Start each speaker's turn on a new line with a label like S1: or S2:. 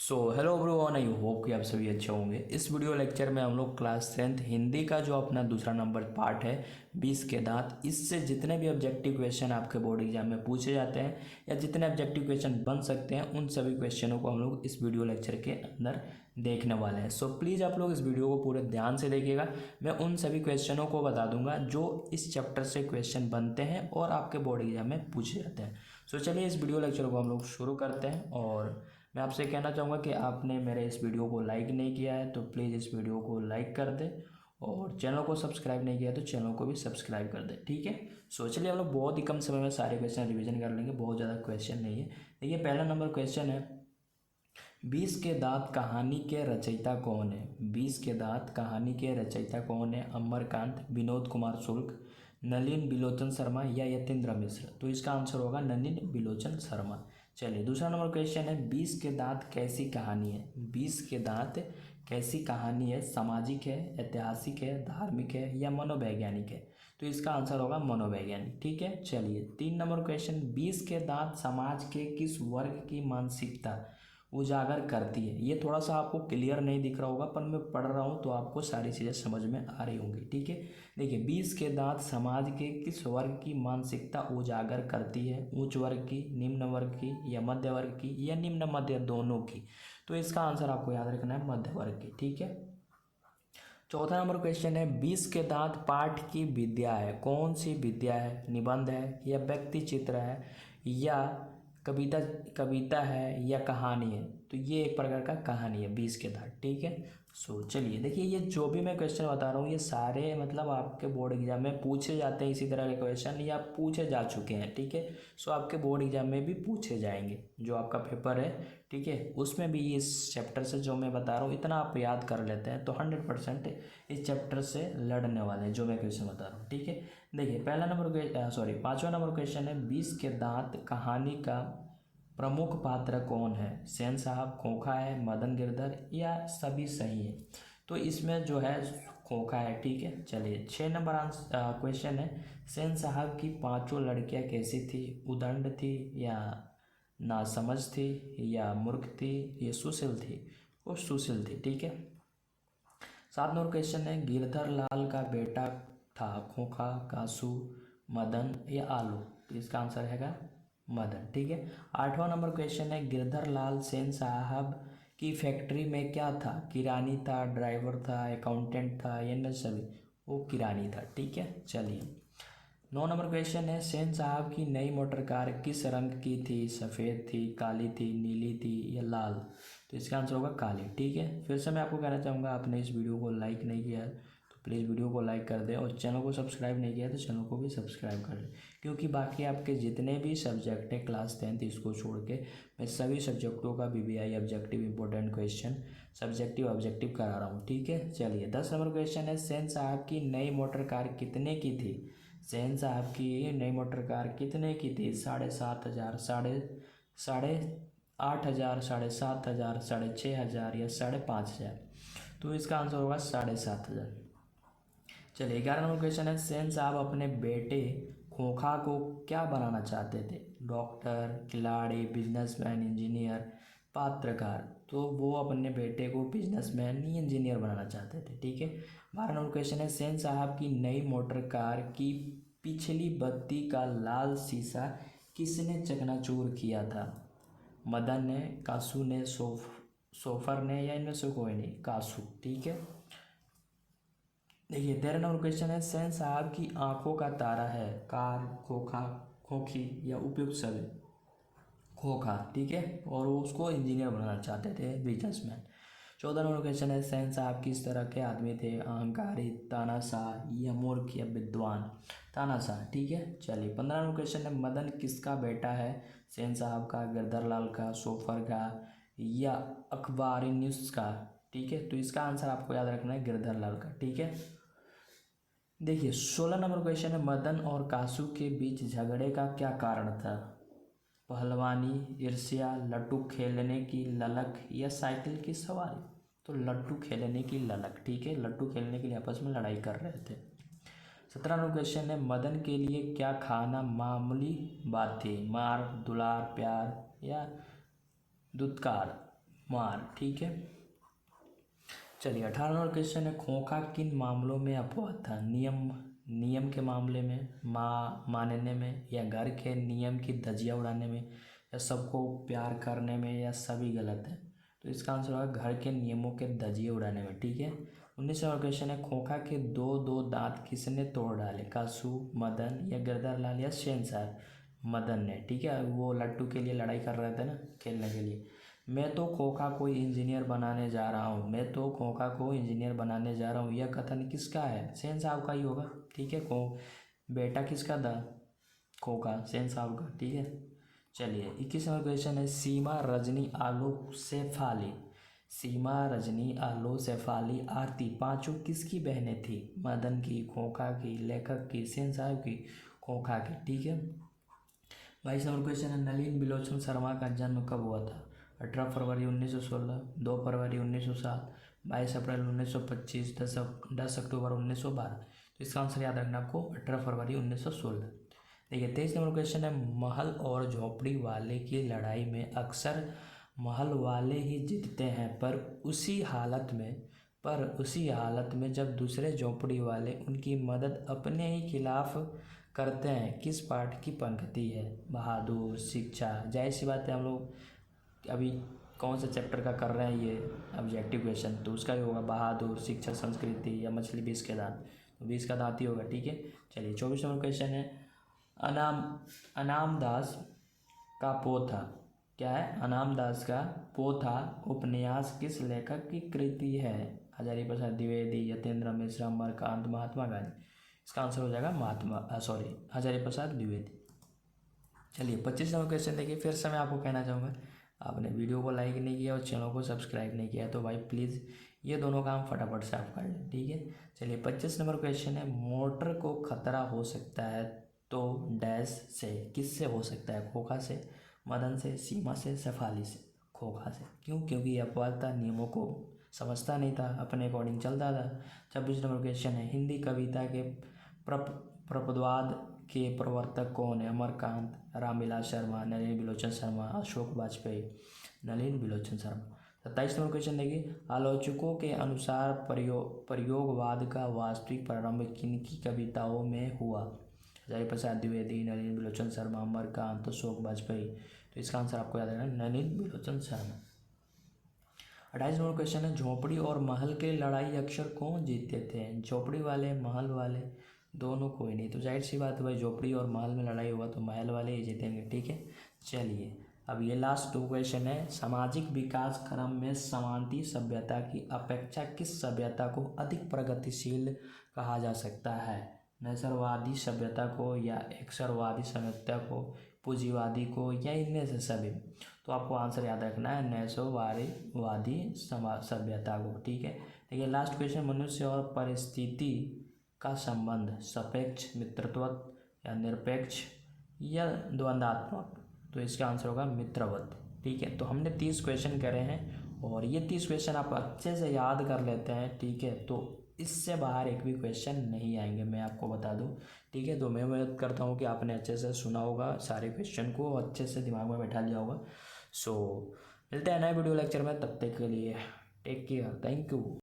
S1: Hello everyone, I hope कि आप सभी अच्छे होंगे। इस वीडियो लेक्चर में हम लोग क्लास 10th हिंदी का जो अपना दूसरा नंबर पार्ट है 20 के दांत, इससे जितने भी ऑब्जेक्टिव क्वेश्चन आपके बोर्ड एग्जाम में पूछे जाते हैं या जितने ऑब्जेक्टिव क्वेश्चन बन सकते हैं उन सभी क्वेश्चनों को हम लोग इस वीडियो लेक्चर के अंदर देखने वाले हैं। सो प्लीज़ आप लोग इस वीडियो को पूरे ध्यान से देखिएगा। मैं उन सभी क्वेश्चनों को बता दूंगा जो इस चैप्टर से क्वेश्चन बनते हैं और आपके बोर्ड एग्जाम में पूछे जाते हैं। सो चलिए इस वीडियो लेक्चर को हम लोग शुरू करते हैं। और मैं आपसे कहना चाहूँगा कि आपने मेरे इस वीडियो को लाइक नहीं किया है तो प्लीज़ इस वीडियो को लाइक कर दें, और चैनल को सब्सक्राइब नहीं किया है तो चैनल को भी सब्सक्राइब कर दें, ठीक है। सो चलिए हम लोग बहुत ही कम समय में सारे क्वेश्चन रिवीजन कर लेंगे, बहुत ज़्यादा क्वेश्चन नहीं है। देखिए पहला नंबर क्वेश्चन है, 20 के दांत कहानी के रचयिता कौन है? 20 के दांत कहानी के रचयिता कौन है? अमरकांत, विनोद कुमार शुक्ल, नलिन बिलोचन शर्मा या यतीन्द्र मिश्र? तो इसका आंसर होगा नलिन बिलोचन शर्मा। चलिए दूसरा नंबर क्वेश्चन है, 20 के दांत कैसी कहानी है? 20 के दांत कैसी कहानी है? सामाजिक है, ऐतिहासिक है, धार्मिक है या मनोवैज्ञानिक है? तो इसका आंसर होगा मनोवैज्ञानिक, ठीक है। चलिए 3 नंबर क्वेश्चन, 20 के दांत समाज के किस वर्ग की मानसिकता उजागर करती है? ये थोड़ा सा आपको क्लियर नहीं दिख रहा होगा पर मैं पढ़ रहा हूँ तो आपको सारी चीज़ें समझ में आ रही होंगी, ठीक है। देखिए 20 के दांत समाज के किस वर्ग की मानसिकता उजागर करती है? उच्च वर्ग की, निम्न वर्ग की या मध्य वर्ग की या निम्न मध्य दोनों की? तो इसका आंसर आपको याद रखना है मध्य वर्ग की, ठीक है। चौथा नंबर क्वेश्चन है, 20 के दांत पाठ की विद्या है, कौन सी विद्या है? निबंध है या व्यक्ति चित्र है या कविता कविता है या कहानी है? तो ये एक प्रकार का कहानी है 20 के दांत, ठीक है। सो चलिए देखिए, ये जो भी मैं क्वेश्चन बता रहा हूँ ये सारे मतलब आपके बोर्ड एग्जाम में पूछे जाते हैं, इसी तरह के क्वेश्चन या पूछे जा चुके हैं, ठीक है। सो आपके बोर्ड एग्जाम में भी पूछे जाएंगे, जो आपका पेपर है, ठीक है, उसमें भी इस चैप्टर से जो मैं बता रहा हूँ इतना आप याद कर लेते हैं तो 100% इस चैप्टर से लड़ने वाले हैं जो मैं क्वेश्चन बता रहा हूँ, ठीक है। देखिए पहला नंबर पाँचवा नंबर क्वेश्चन है, 20 के दांत कहानी का प्रमुख पात्र कौन है? सेन साहब, खोखा है, मदन गिरधर या सभी सही है? तो इसमें जो है खोखा है, ठीक है। चलिए 6 नंबर आंसर क्वेश्चन है, सेन साहब की पांचों लड़कियां कैसी थी? उदंड थी या नासमझ थी या मूर्ख थी या सुशील थी? वो सुशील थी, ठीक है। 7 नंबर क्वेश्चन है, गिरधर लाल का बेटा था खोखा, कासू, मदन या आलू? तो इसका आंसर हैगा मदन, ठीक है। 8वां नंबर क्वेश्चन है, गिरधर लाल सेन साहब की फैक्ट्री में क्या था? किरानी था, ड्राइवर था, अकाउंटेंट था या न सभी? वो किरानी था, ठीक है। चलिए 9 नंबर क्वेश्चन है, सेन साहब की नई मोटर कार किस रंग की थी? सफ़ेद थी, काली थी, नीली थी या लाल? तो इसका आंसर होगा काली, ठीक है। फिर से मैं आपको कहना चाहूँगा, आपने इस वीडियो को लाइक नहीं किया है तो प्लीज़ वीडियो को लाइक कर दें, और चैनल को सब्सक्राइब नहीं किया है तो चैनल को भी सब्सक्राइब कर लें, क्योंकि बाकी आपके जितने भी सब्जेक्ट हैं क्लास 10th इसको छोड़ के मैं सभी सब्जेक्टों का BBI objective important question subjective objective करा रहा हूँ, ठीक है। चलिए 10 नंबर क्वेश्चन है, सेन साहब की नई मोटर कार कितने की थी? सेन साहब की नई मोटर कार कितने की थी? 7,500, 8,500, 7,500, 6,500 या 5,500? तो इसका आंसर होगा 7,500। चलिए 11 नंबर क्वेश्चन है, सेन साहब अपने बेटे खोखा को क्या बनाना चाहते थे? डॉक्टर, खिलाड़ी, बिजनेसमैन, इंजीनियर, पत्रकार? तो वो अपने बेटे को बिजनेसमैन या इंजीनियर बनाना चाहते थे, ठीक है। 12 नंबर क्वेश्चन है, सेन साहब की नई मोटर कार की पिछली बत्ती का लाल शीशा किसने चकनाचूर किया था? मदन ने, कासू ने, सोफर ने या इनमें से कोई नहीं? कासू, ठीक है। देखिए 13 नंबर क्वेश्चन है, सेन साहब की आंखों का तारा है कार, खोखा, खोखी या उपयुक्त सभी? खोखा, ठीक है, और वो उसको इंजीनियर बनाना चाहते थे, बिजनेसमैन। 14 नंबर क्वेश्चन है, सेन साहब किस तरह के आदमी थे? अहंकारी, तानाशाह या मूर्ख या विद्वान? तानाशाह, ठीक है। चलिए 15 नंबर क्वेश्चन है, मदन किसका बेटा है? सेन साहब का, गिरधर लाल का, सोफर का या अखबारीनुस का? ठीक है, तो इसका आंसर आपको याद रखना है गिरधर लाल का, ठीक है। देखिए 16 नंबर क्वेश्चन है, मदन और कासू के बीच झगड़े का क्या कारण था? पहलवानी, ईर्ष्या, लट्टू खेलने की ललक या साइकिल की सवारी? तो लट्टू खेलने की ललक, ठीक है, लट्टू खेलने के लिए आपस में लड़ाई कर रहे थे। 17 नंबर क्वेश्चन है, मदन के लिए क्या खाना मामूली बात थी? मार, दुलार, प्यार या दुत्कार? मार। ठीक है, चलिए 18 नंबर क्वेश्चन है, खोखा किन मामलों में अपवाद था? नियम के मामले में, मानने में, या घर के नियम की धज्जियां उड़ाने में, या सबको प्यार करने में, या सभी गलत है? तो इसका आंसर होगा घर के नियमों के धज्जियां उड़ाने में। ठीक है, 19 नंबर क्वेश्चन है, खोखा के दो दांत किसने तोड़ डाले? कासू, मदन, या गिरधरलाल, या शहनशाह? मदन ने। ठीक है, वो लट्टू के लिए लड़ाई कर रहे थे ना, खेलने के लिए। मैं तो खोखा को इंजीनियर बनाने जा रहा हूँ, मैं तो खोखा को इंजीनियर बनाने जा रहा हूँ, यह कथन किसका है? सेन साहब का ही होगा। ठीक है, बेटा किसका था? खोखा, सेन साहब का। ठीक है, चलिए 21 नंबर क्वेश्चन है, सीमा, रजनी, आलो, शेफाली। सीमा, रजनी, आलो, शेफाली, आरती पांचों किसकी बहनें थी? मदन की, खोखा की, लेखक की, सेन साहब की? खोखा की। ठीक है, 22 नंबर क्वेश्चन है, नलिन बिलोचन शर्मा का जन्म कब हुआ था? 18 फरवरी 1916, 2 फरवरी 1907, 22 अप्रैल 1925, 10 अक्टूबर 1912। तो इसका आंसर याद रखना आपको, 18 फरवरी 1916। देखिए 23 नंबर क्वेश्चन है, महल और झोपड़ी वाले की लड़ाई में अक्सर महल वाले ही जीतते हैं, उसी हालत में जब दूसरे झोपड़ी वाले उनकी मदद अपने ही खिलाफ करते हैं, किस पाठ की पंक्ति है? बहादुर, शिक्षा। जाहिर सी बात है, हम लोग अभी कौन सा चैप्टर का कर रहे हैं ये ऑब्जेक्टिव क्वेश्चन, तो उसका ही होगा बहादुर, शिक्षा, संस्कृति, या मछली 20 के दांत। तो 20 का दांत ही होगा। ठीक है, चलिए 24 नंबर क्वेश्चन है, अनाम दास का पोथा। क्या है? अनाम दास का पोथा उपन्यास किस लेखक की कृति है? हजारी प्रसाद द्विवेदी, यतेंद्र मिश्रा, अमरकांत, महात्मा गांधी? इसका आंसर हो जाएगा हजारी प्रसाद द्विवेदी। चलिए 25 नंबर क्वेश्चन देखिए, फिर से मैं आपको कहना चाहूँगा, आपने वीडियो को लाइक नहीं किया और चैनल को सब्सक्राइब नहीं किया तो भाई प्लीज़ ये दोनों काम फटाफट से आप कर लें। ठीक है, चलिए 25 नंबर क्वेश्चन है, मोटर को खतरा हो सकता है तो डैश से, किससे हो सकता है? खोखा से, मदन से, सीमा से, शेफाली से? खोखा से। क्यों? क्योंकि ये अपवाद था, नियमों को समझता नहीं था, अपने अकॉर्डिंग चलता था। 26 नंबर क्वेश्चन है, हिंदी कविता के प्रपदवाद के प्रवर्तक कौन है? अमरकांत, रामविलास शर्मा, नलिन बिलोचन शर्मा, अशोक वाजपेयी? नलिन बिलोचन शर्मा। 27 नंबर क्वेश्चन देखिए, आलोचकों के अनुसार प्रयोगवाद का वास्तविक प्रारंभ किनकी कविताओं में हुआ? हजारी प्रसाद द्विवेदी, नलिन बिलोचन शर्मा, अमरकांत, अशोक वाजपेयी? तो इसका आंसर आपको याद रखना, नलिन बिलोचन शर्मा। 28 नंबर क्वेश्चन है, झोपड़ी और महल की लड़ाई अक्सर कौन जीतते थे? झोपड़ी वाले, महल वाले? दोनों कोई नहीं। तो जाहिर सी बात है भाई, झोपड़ी और महल में लड़ाई हुआ तो महल वाले ही जीतेंगे। ठीक है, चलिए अब ये लास्ट 2 क्वेश्चन है, सामाजिक विकास क्रम में समांती सभ्यता की अपेक्षा किस सभ्यता को अधिक प्रगतिशील कहा जा सकता है? नैसर्वादी सभ्यता को, या एक्सरवादी सभ्यता को, पूंजीवादी को, या इनमें से सभी? तो आपको आंसर याद रखना है नैसर्वादी सभ्यता को। ठीक है, देखिए लास्ट क्वेश्चन, मनुष्य और परिस्थिति का संबंध सापेक्ष, मित्रवत, या निरपेक्ष, या द्वंद्वात्मक? तो इसका आंसर होगा मित्रवत। ठीक है, तो हमने 30 क्वेश्चन करे हैं और ये 30 क्वेश्चन आप अच्छे से याद कर लेते हैं। ठीक है, तो इससे बाहर एक भी क्वेश्चन नहीं आएंगे, मैं आपको बता दूं। ठीक है, तो मैं उम्मीद करता हूँ कि आपने अच्छे से सुना होगा, सारे क्वेश्चन को अच्छे से दिमाग में बैठा लिया होगा। सो मिलते हैं नए वीडियो लेक्चर में, तब तक के लिए टेक केयर, थैंक यू।